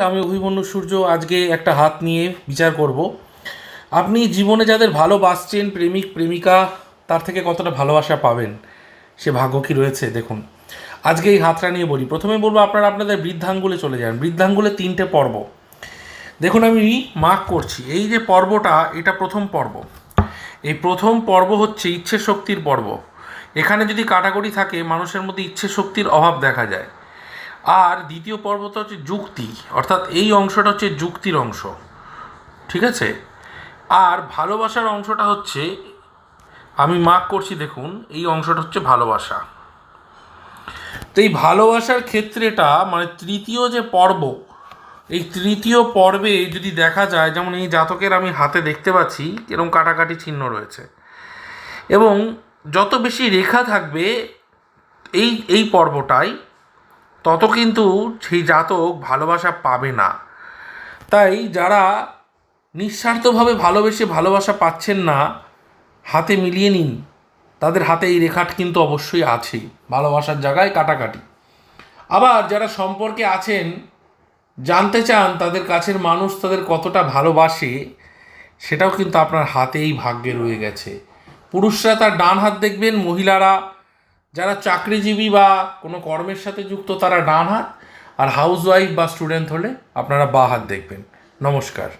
আমি অভিমন্যু সূর্য আজকে একটা হাত নিয়ে বিচার করব। আপনি জীবনে যাদের ভালোবাসছেন, প্রেমিক প্রেমিকা, তার থেকে কতটা ভালোবাসা পাবেন, সে ভাগ্য কি রয়েছে দেখুন। আজকে এই হাতটা নিয়ে বলি। প্রথমে বলবো আপনারা আপনাদের বৃদ্ধাঙ্গুলে চলে যান। বৃদ্ধাঙ্গুলে 3টে পর্ব দেখুন, আমি মার্ক করছি। এই যে পর্বটা, এটা প্রথম পর্ব। এই প্রথম পর্ব হচ্ছে ইচ্ছে শক্তির পর্ব। এখানে যদি কাটাকুটি থাকে, মানুষের মধ্যে ইচ্ছে শক্তির অভাব দেখা যায়। আর দ্বিতীয় পর্বটা হচ্ছে যুক্তি, অর্থাৎ এই অংশটা হচ্ছে যুক্তির অংশ, ঠিক আছে। আর ভালোবাসার অংশটা হচ্ছে, আমি মার্ক করছি দেখুন, এই অংশটা হচ্ছে ভালোবাসা। তো এই ভালোবাসার ক্ষেত্রেটা মানে তৃতীয় যে পর্ব, এই তৃতীয় পর্বে যদি দেখা যায়, যেমন এই জাতকের আমি হাতে দেখতে পাচ্ছি এরকম কাটাকাটি চিহ্ন রয়েছে, এবং যত বেশি রেখা থাকবে এই এই পর্বটায়, তত কিন্তু সেই জাতক ভালোবাসা পাবে না। তাই যারা নিঃস্বার্থভাবে ভালোবেসে ভালোবাসা পাচ্ছেন না, হাতে মিলিয়ে নিন। তাদের হাতে এই রেখাটা কিন্তু অবশ্যই আছেই, ভালোবাসার জায়গায় কাটাকাটি। আবার যারা সম্পর্কে আছেন, জানতে চান তাদের কাছের মানুষ তাদের কতটা ভালোবাসে, সেটাও কিন্তু আপনার হাতেই ভাগ্যে রয়ে গেছে। পুরুষরা তার ডান হাত দেখবেন, মহিলারা যারা চাকরিজীবী বা কোনো কর্মের সাথে যুক্ত তারা ডান হাত, আর হাউসওয়াইফ বা স্টুডেন্ট হলে আপনারা বাঁ হাত দেখবেন। নমস্কার।